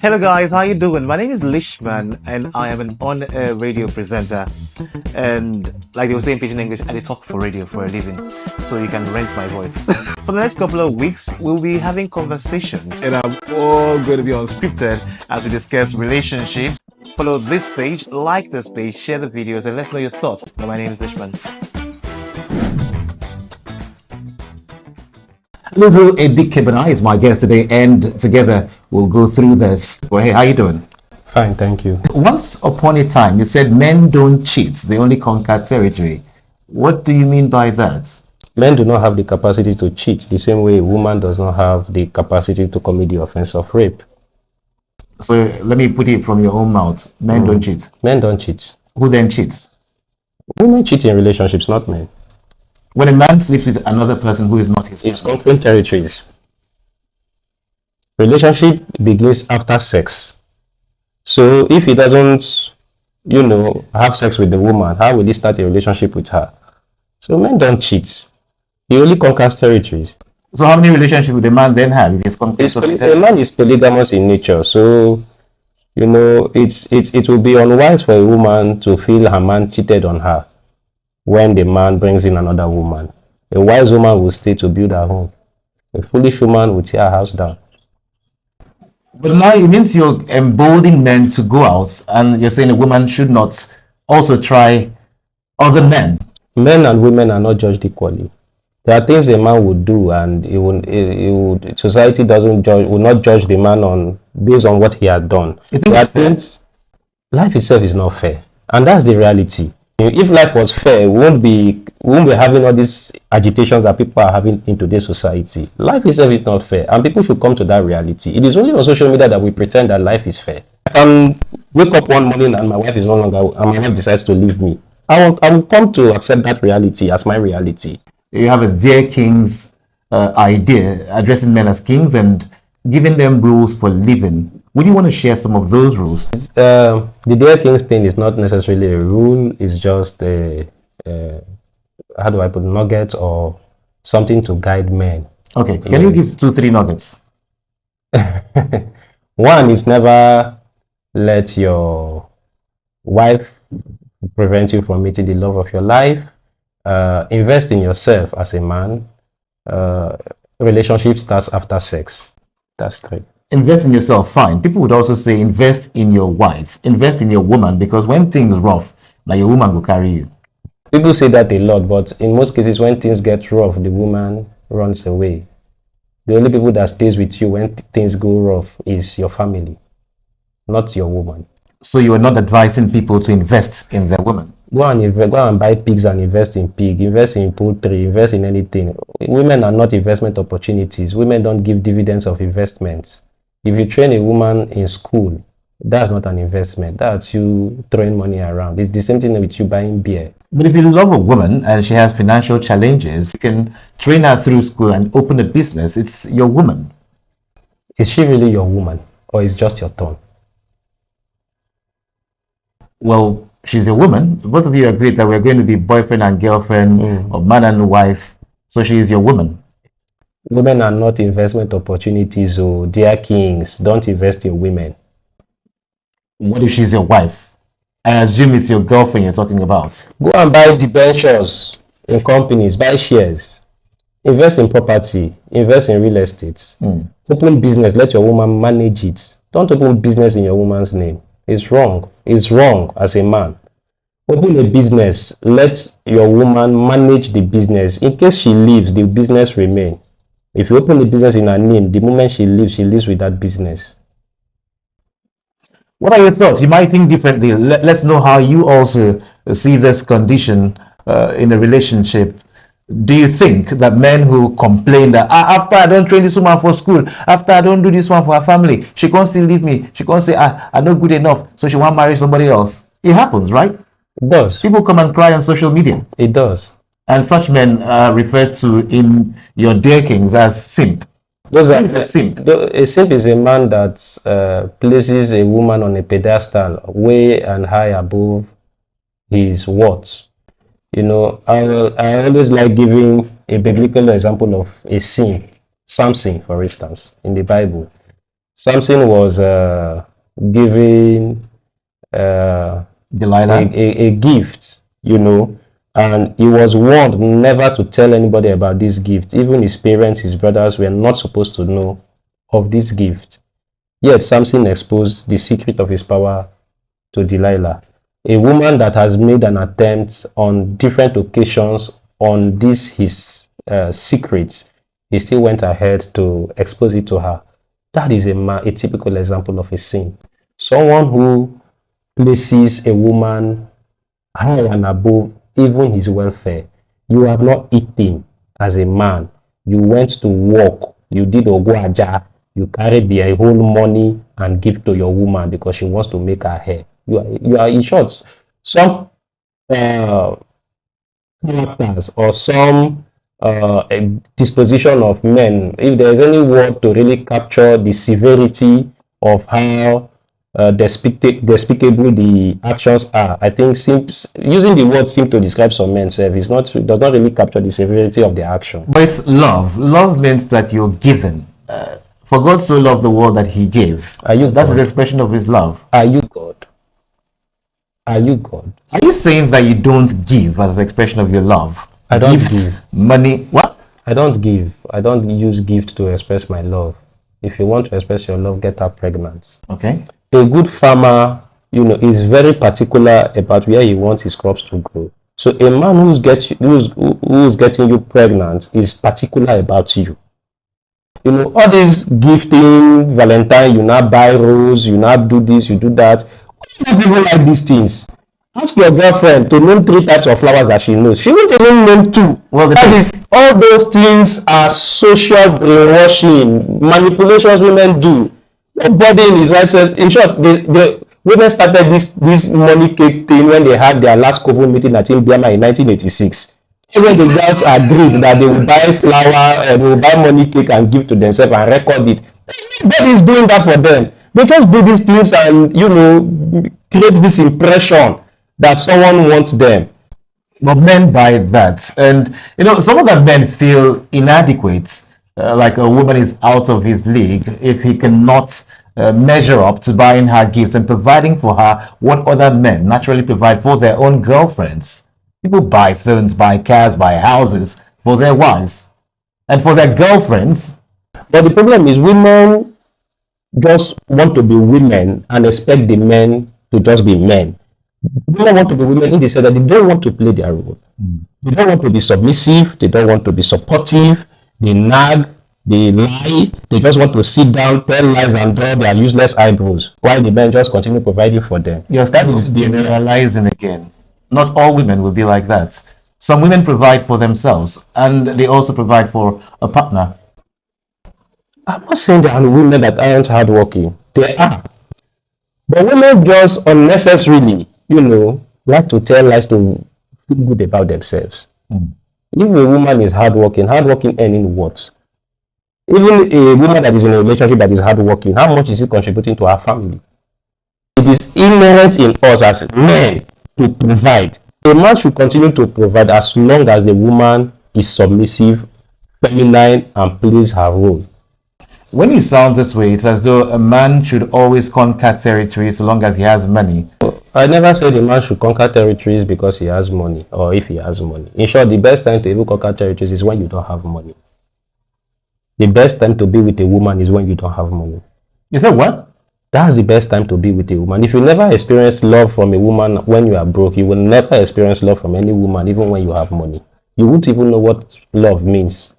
Hello guys, how you doing? My name is Lishman and I am an on-air radio presenter. And like they were saying in Pidgin English, I talk for radio for a living, so you can rent my voice. For the next couple of weeks, we'll be having conversations and I'm all going to be unscripted as we discuss relationships. Follow this page, like this page, share the videos, and let's know your thoughts. My name is Lishman. Aluzu Ebikebuna is my guest today, and together we'll go through this. Well, hey, how you doing? Fine, thank you. Once upon a time, you said men don't cheat; they only conquer territory. What do you mean by that? Men do not have the capacity to cheat the same way a woman does not have the capacity to commit the offense of rape. So let me put it from your own mouth. Men don't cheat. Men don't cheat. Who then cheats? Women cheat in relationships, not men. When a man sleeps with another person who is not his It's partner, conquering territories. Relationship begins after sex. So if he doesn't, have sex with the woman, how will he start a relationship with her? So men don't cheat. He only conquers territories. so how many relationships would a man then have if he's conquering A man is polygamous in nature, so it will be unwise for a woman to feel her man cheated on her when the man brings in another woman. A wise woman will stay to build her home. A foolish woman will tear her house down. But now it means you're emboldening men to go out, and you're saying a woman should not also try other men. Men and women are not judged equally. There are things a man would do, and society will not judge the man based on what he has done. There are things. Life itself is not fair, and that's the reality. If life was fair, we won't be having all these agitations that people are having in today's society. Life itself is not fair, and people should come to that reality. It is only on social media that we pretend that life is fair. I can wake up one morning and my wife is no longer, and my wife decides to leave me. I will come to accept that reality as my reality. You have a Dear Kings idea, addressing men as kings and giving them rules for living. Would you want to share some of those rules? The Dear Kings thing is not necessarily a rule. It's just how do I put nugget or something to guide men. Okay, can you give 2-3 nuggets? One is never let your wife prevent you from meeting the love of your life. Invest in yourself as a man. Relationship starts after sex. That's 3. Invest in yourself, fine. People would also say invest in your wife, invest in your woman, because when things rough, like your woman will carry you. People say that a lot, but in most cases, when things get rough, the woman runs away. The only people that stays with you when things go rough is your family, not your woman. So you are not advising people to invest in their woman? Go and buy pigs and invest in pig, invest in poultry, invest in anything. Women are not investment opportunities. Women don't give dividends of investments. If you train a woman in school, that's not an investment. That's you throwing money around. It's the same thing with you buying beer. But if you love a woman and she has financial challenges, you can train her through school and open a business. It's your woman. Is she really your woman, or is just your turn? Well, she's a woman. Both of you agreed that we're going to be boyfriend and girlfriend or man and wife. So she is your woman. Women are not investment opportunities, so dear kings, don't invest in women. What if she's your wife? I assume it's your girlfriend you're talking about. Go and buy debentures in companies, buy shares, invest in property, invest in real estate. Open business, let your woman manage it. Don't open business in your woman's name. It's wrong. It's wrong as a man. Open a business, let your woman manage the business. In case she leaves, the business remain. If you open the business in her name, the moment she lives with that business. What are your thoughts? You might think differently. Let's know how you also see this condition in a relationship. Do you think that men who complain that after I don't train this woman for school, after I don't do this one for her family, she can't still leave me, she can't say I'm not good enough, so she won't marry somebody else? It happens, right? It does. People come and cry on social media. It does. And such men are referred to in your Dear Kings as simp. Those are a simp. A simp is a man that places a woman on a pedestal way and high above his worth. I always like giving a biblical example of a sin. Samson, for instance, in the Bible. Samson was giving Delilah. a gift, and he was warned never to tell anybody about this gift. Even his parents, his brothers were not supposed to know of this gift. Yet Samson exposed the secret of his power to Delilah, a woman that has made an attempt on different occasions on his secrets. He still went ahead to expose it to her. That is a typical example of a sin. Someone who places a woman high and above even his welfare. You have not eaten as a man. You went to work. You did ogwaja. You carried the whole money and give to your woman because she wants to make her hair. You are in short, some characters or some disposition of men, if there is any word to really capture the severity of how despicable the actions are, I think using the word "seem" to describe some men does not really capture the severity of the action. But it's love. Love means that you're given. For God so loved the world that He gave. That's His expression of His love. Are you God? Are you God? Are you saying that you don't give as an expression of your love? I don't give money. What? I don't give. I don't use gift to express my love. If you want to express your love, get her pregnant. Okay. A good farmer, is very particular about where he wants his crops to grow. So a man who's getting you pregnant is particular about you. All this gifting, Valentine, you now buy rose, you now do this, you do that. You don't even like these things. Ask your girlfriend to name 3 types of flowers that she knows. She won't even name 2. Well, that is, all those things are social brainwashing, manipulations women do. Nobody in his right sense. In short, the women started this money cake thing when they had their last coven meeting at Imbiama in 1986. When the girls agreed that they will buy flour and they will buy money cake and give to themselves and record it. Nobody is doing that for them. They just do these things and create this impression that someone wants them. But men buy that, and some of the men feel inadequate, like a woman is out of his league if he cannot measure up to buying her gifts and providing for her what other men naturally provide for their own girlfriends. People buy phones, buy cars, buy houses for their wives and for their girlfriends. But the problem is women just want to be women and expect the men to just be men. Women want to be women in the sense that they don't want to play their role. They don't want to be submissive. They don't want to be supportive. They nag. They lie. They just want to sit down, tell lies, and draw their useless eyebrows while the men just continue providing for them. Yes, that is generalizing again. Not all women will be like that. Some women provide for themselves and they also provide for a partner. I'm not saying there are women that aren't hardworking. They are. But women just unnecessarily, like to tell lies to feel good about themselves. If a woman is hardworking earning what? Even a woman that is in a relationship that is hardworking, how much is it contributing to her family? It is inherent in us as men to provide. A man should continue to provide as long as the woman is submissive, feminine, and plays her role. When you sound this way, it's as though a man should always conquer territory so long as he has money. I never said a man should conquer territories because he has money or if he has money. In short, the best time to even conquer territories is when you don't have money. The best time to be with a woman is when you don't have money. You said what? That's the best time to be with a woman. If you never experience love from a woman when you are broke, you will never experience love from any woman even when you have money. You won't even know what love means.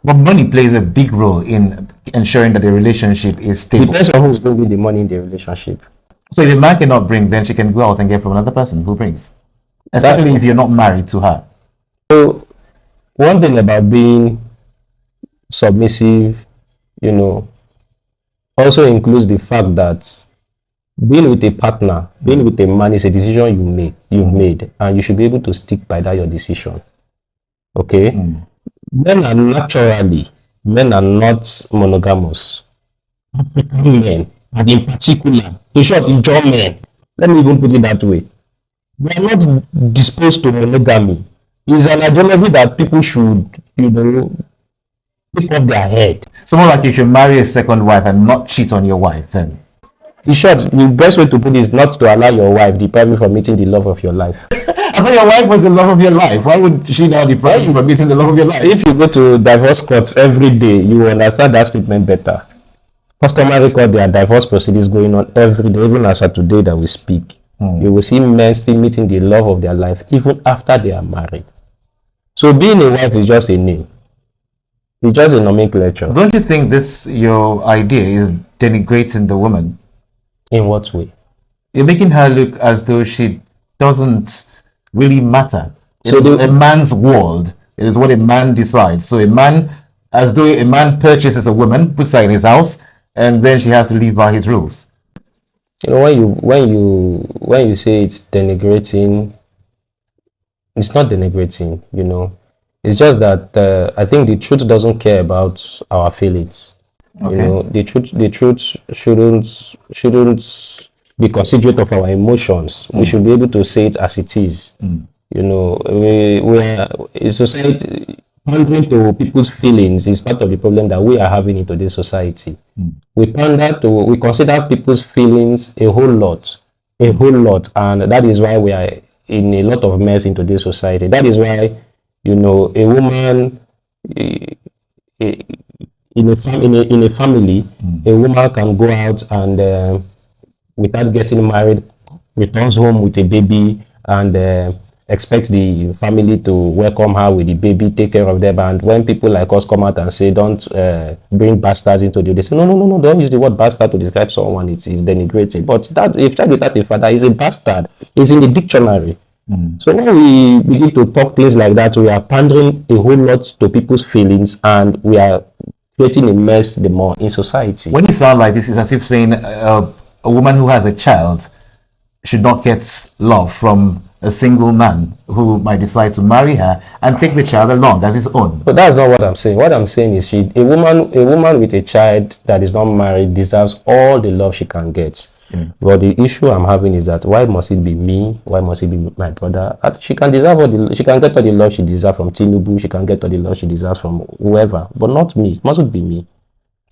But money plays a big role in ensuring that the relationship is stable. Depends on who's bringing the money in the relationship. So if a man cannot bring, then she can go out and get from another person who brings. Especially if you're not married to her. So one thing about being submissive, also includes the fact that being with a partner, being with a man is a decision you've made, and you should be able to stick by that your decision. Okay? Men are not monogamous. African men, and in particular, in short, John men, let me even put it that way. They are not disposed to monogamy. It's an ideology that people should, take off their head. Someone like you should marry a second wife and not cheat on your wife then. In short, the best way to put it is not to allow your wife deprive you from meeting the love of your life. I thought your wife was the love of your life. Why would she now deprive you from meeting the love of your life? If you go to divorce courts every day, you will understand that statement better. Customary court, there are divorce proceedings going on every day, even as of today that we speak. You will see men still meeting the love of their life even after they are married. So being a wife is just a name. It's just a nomenclature. Don't you think this, your idea, is denigrating the woman? In what way? You're making her look as though she doesn't really matter. So So a man's world is what a man decides. So a man, as though a man purchases a woman, puts her in his house, and then she has to live by his rules. You know, when you say it's denigrating, it's not denigrating. You know, it's just that I think the truth doesn't care about our feelings. You Okay. know, the truth shouldn't be considerate of our emotions. We should be able to say it as it is. You know, we are a society pandering to people's feelings is part of the problem that we are having in today's society. We consider people's feelings a whole lot, and that is why we are in a lot of mess in today's society. That is why, you know, a woman in a family, a woman can go out and without getting married, returns home with a baby and expect the family to welcome her with the baby, take care of them. And when people like us come out and say, don't bring bastards into the, they say, no, don't use the word bastard to describe someone. It's denigrating. But that if child without a father is a bastard, it's in the dictionary. So when we begin to talk things like that, we are pandering a whole lot to people's feelings, and we are creating a mess the more in society. When you sound like this, it's as if saying a woman who has a child should not get love from a single man who might decide to marry her and take the child along as his own. But that's not what I'm saying. What I'm saying is a woman with a child that is not married deserves all the love she can get. But the issue I'm having is that why must it be me? Why must it be my brother? She can deserve she can get all the love she deserves from Tinubu. She can get all the love she deserves from whoever, but not me. It mustn't be me.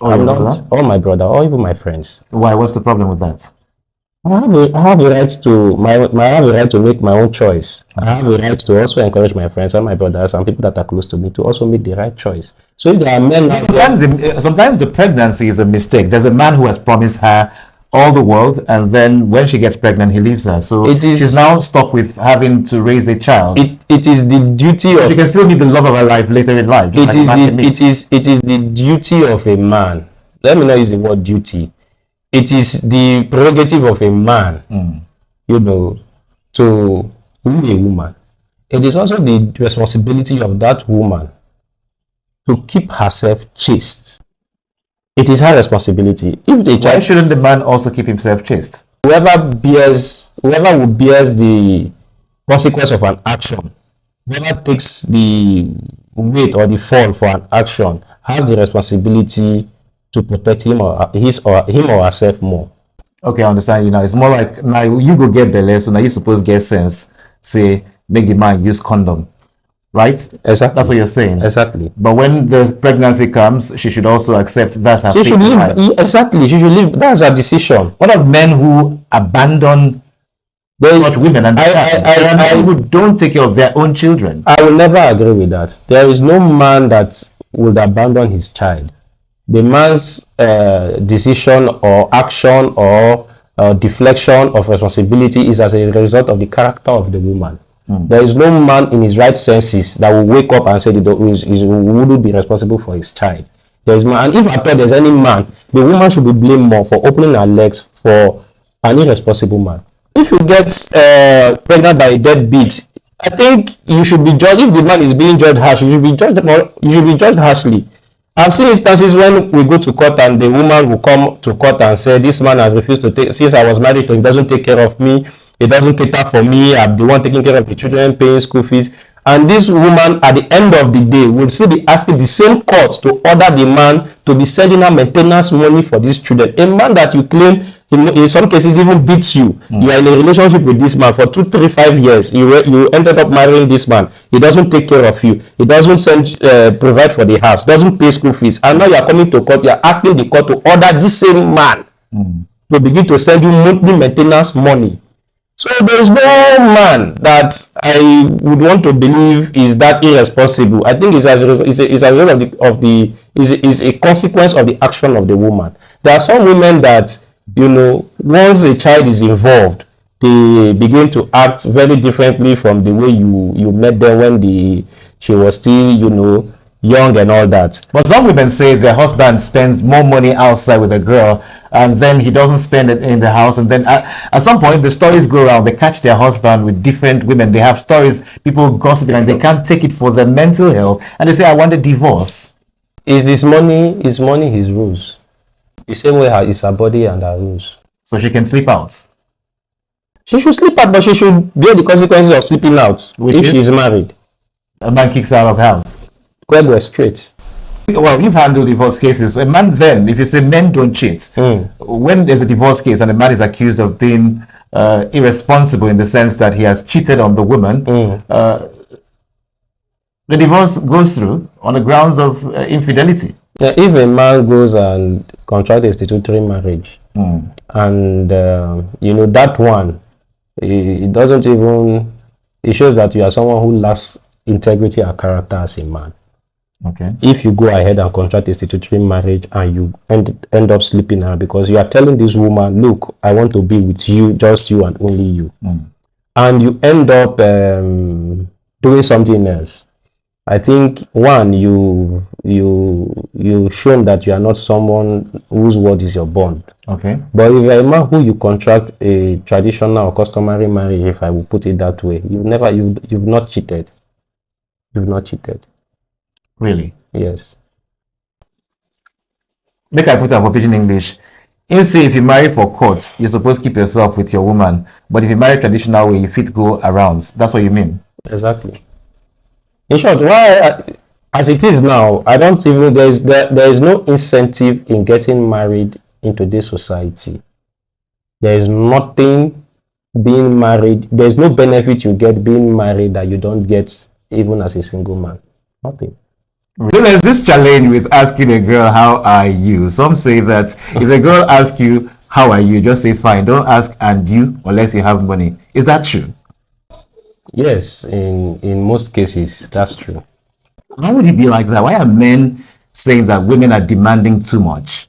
I'm not, or my brother, or even my friends. Why? What's the problem with that? I have a right to I have a right to make my own choice. I have a right to also encourage my friends and my brothers and people that are close to me to also make the right choice. So if there are men out there, Sometimes the pregnancy is a mistake. There's a man who has promised her all the world, and then when she gets pregnant, he leaves her. So she's now stuck with having to raise a child. It is the duty of. She can still meet the love of her life later in life. It is the duty of a man. Let me not use the word duty. It is the prerogative of a man, you know, to woo a woman. It is also the responsibility of that woman to keep herself chaste. It is her responsibility. If the Why child, shouldn't the man also keep himself chaste? whoever bears the consequence of an action, whoever takes the weight or the fall for an action, has the responsibility to protect him or herself more. Okay, I understand you now. It's more like now you go get belle, so now you supposed to get sense. Say, make the man use condom, right? Exactly. That's what you're saying. Exactly. But when the pregnancy comes, she should also accept that's her She fate should in live. life. Exactly. She should live. That's her decision. What of men who abandon such women and who don't take care of their own children? I will never agree with that. There is no man that would abandon his child. The man's decision or action or deflection of responsibility is as a result of the character of the woman. There is no man in his right senses that will wake up and say he wouldn't be responsible for his child. There is man, and if at all there's any man, the woman should be blamed more for opening her legs for an irresponsible man. If you get pregnant by a deadbeat, I think you should be judged. If the man is being judged harshly, you should be judged harshly. I've seen instances when we go to court and the woman will come to court and say, this man has refused to take, since I was married to him, he doesn't take care of me, he doesn't cater for me, I'm the one taking care of the children, paying school fees. And this woman, at the end of the day, will still be asking the same court to order the man to be sending her maintenance money for these children. A man that you claim, in some cases, even beats you. You are in a relationship with this man for 2, 3, 5 years. You ended up marrying this man. He doesn't take care of you. He doesn't provide for the house. Doesn't pay school fees. And now you are coming to court. You are asking the court to order this same man to begin to send you monthly maintenance money. So there is no man that I would want to believe is that irresponsible. I think it's as a result is a consequence of the action of the woman. There are some women that, once a child is involved, they begin to act very differently from the way you met them when she was still, young and all that. But some women say their husband spends more money outside with a girl, and then he doesn't spend it in the house. And then at some point, the stories go around. They catch their husband with different women. They have stories, people gossiping, and they can't take it for their mental health. And they say, I want a divorce. Is his money, his rules. The same way it's her body and her rules. So she can sleep out. She should sleep out, but she should bear the consequences of sleeping out if she's married. A man kicks her out of the house. Greg was straight. Well, you've handled divorce cases. A man then, if you say men don't cheat, when there's a divorce case and a man is accused of being irresponsible in the sense that he has cheated on the woman, the divorce goes through on the grounds of infidelity. Yeah, if a man goes and contracts a statutory marriage, and that one, it doesn't even, it shows that you are someone who lacks integrity and character as a man. Okay. If you go ahead and contract a statutory marriage and you end up sleeping her, because you are telling this woman, look, I want to be with you, just you and only you, and you end up doing something else, I think one, you shown that you are not someone whose word is your bond. Okay. But if you're a man who you contract a traditional or customary marriage, if I will put it that way, you've not cheated. You've not cheated. Really? Yes. Make I put it for pidgin English. You say if you marry for court, you're supposed to keep yourself with your woman. But if you marry traditional way, you fit go around. That's what you mean? Exactly. In short, as it is now, I don't even, there is no incentive in getting married into this society. There is nothing being married. There is no benefit you get being married that you don't get even as a single man. Nothing. So there's this challenge with asking a girl, how are you? Some say that if a girl asks you, how are you? Just say fine. Don't ask and you unless you have money. Is that true? Yes, in most cases, that's true. How would it be like that? Why are men saying that women are demanding too much?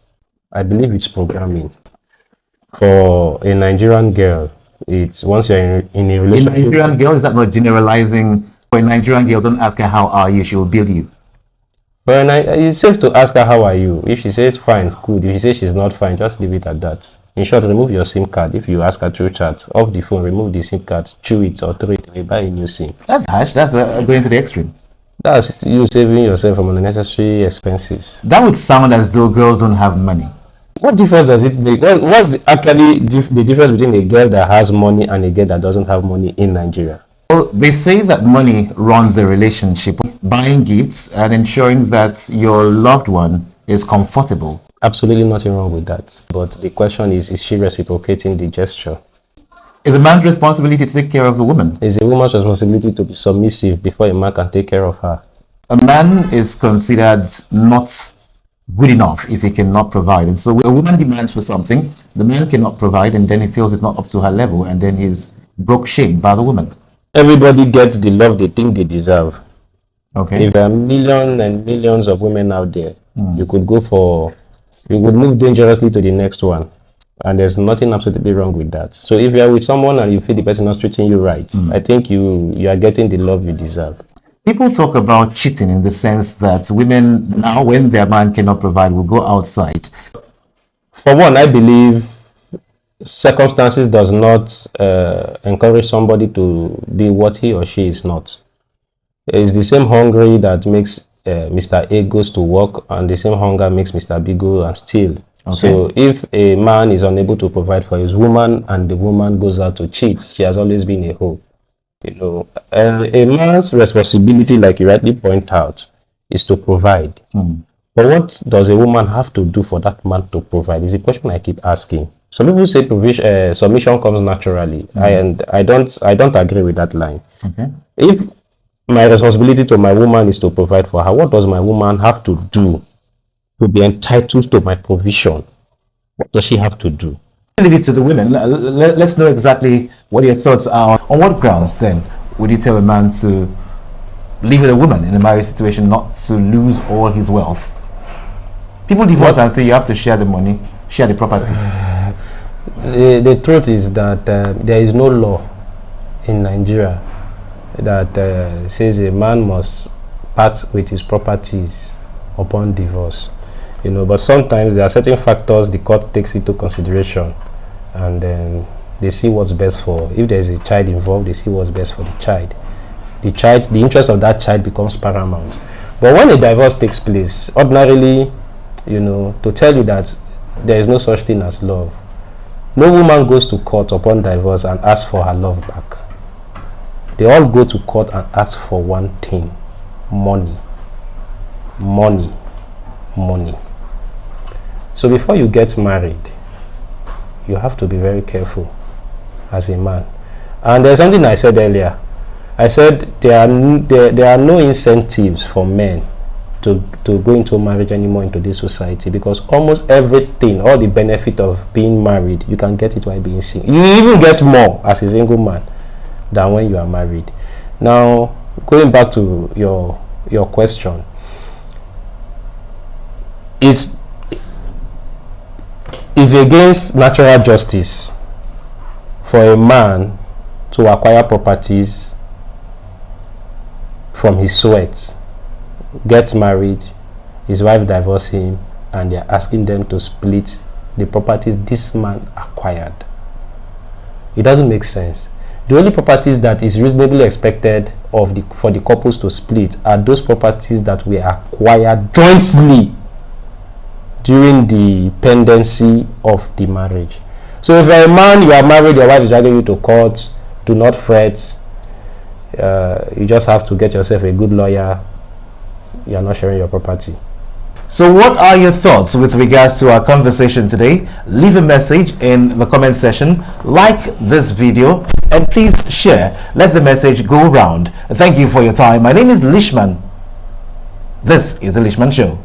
I believe it's programming. For a Nigerian girl, it's once you're in a relationship. A Nigerian girl, is that not generalizing? For a Nigerian girl, don't ask her how are you, she will bill you. But it's safe to ask her how are you. If she says fine, good. If she says she's not fine, just leave it at that. In short, remove your SIM card. If you ask her through chat, off the phone, remove the SIM card, chew it or throw it away, buy a new SIM. That's harsh. That's going to the extreme. That's you saving yourself from unnecessary expenses. That would sound as though girls don't have money. What difference does it make? What's the difference between a girl that has money and a girl that doesn't have money in Nigeria? Well, they say that money runs a relationship. Buying gifts and ensuring that your loved one is comfortable. Absolutely nothing wrong with that. But the question is she reciprocating the gesture? It's a man's responsibility to take care of the woman. It's a woman's responsibility to be submissive before a man can take care of her. A man is considered not good enough if he cannot provide. And so a woman demands for something, the man cannot provide, and then he feels it's not up to her level, and then he's broke shame by the woman. Everybody gets the love they think they deserve. Okay. If there are millions and millions of women out there, you could move dangerously to the next one. And there's nothing absolutely wrong with that. So if you're with someone and you feel the person not treating you right, I think you are getting the love you deserve. People talk about cheating in the sense that women now, when their man cannot provide, will go outside. For one, I believe circumstances does not encourage somebody to be what he or she is not. It's the same hunger that makes Mr. A goes to work, and the same hunger makes Mr. B go and steal. Okay. So if a man is unable to provide for his woman and the woman goes out to cheat, she has always been a hoe. You know, a man's responsibility, like you rightly point out, is to provide. But what does a woman have to do for that man to provide? Is the question I keep asking. Some people say provision, submission comes naturally, and I don't agree with that line. Okay. If my responsibility to my woman is to provide for her, what does my woman have to do to be entitled to my provision? What does she have to do? Leave it to the women. Let's know exactly what your thoughts are. On what grounds then would you tell a man to live with a woman in a marriage situation, not to lose all his wealth? People divorce and say you have to share the money, share the property. The truth is that there is no law in Nigeria that says a man must part with his properties upon divorce. You know, but sometimes there are certain factors the court takes into consideration, and then they see what's best for. If there is a child involved, they see what's best for the child. The interest of that child becomes paramount. But when a divorce takes place, ordinarily, you know, to tell you that there is no such thing as love. No woman goes to court upon divorce and asks for her love back. They all go to court and ask for one thing: money. Money. Money. So before you get married, you have to be very careful as a man. And there's something I said earlier. I said there are no incentives for men to go into marriage anymore into this society, because almost everything, all the benefit of being married, you can get it while being single. You even get more as a single man than when you are married. Now, going back to your question, is against natural justice for a man to acquire properties from his sweat, gets married, his wife divorces him, and they're asking them to split the properties this man acquired. It doesn't make sense. The only properties that is reasonably expected for the couples to split are those properties that were acquired jointly during the pendency of the marriage. So if you're a man, you are married, your wife is dragging you to court, do not fret. You just have to get yourself a good lawyer. You are not sharing your property. So what are your thoughts with regards to our conversation today? Leave a message in the comment section, like this video, and please share. Let the message go around. Thank you for your time. My name is Lishman. This is The Lishman Show.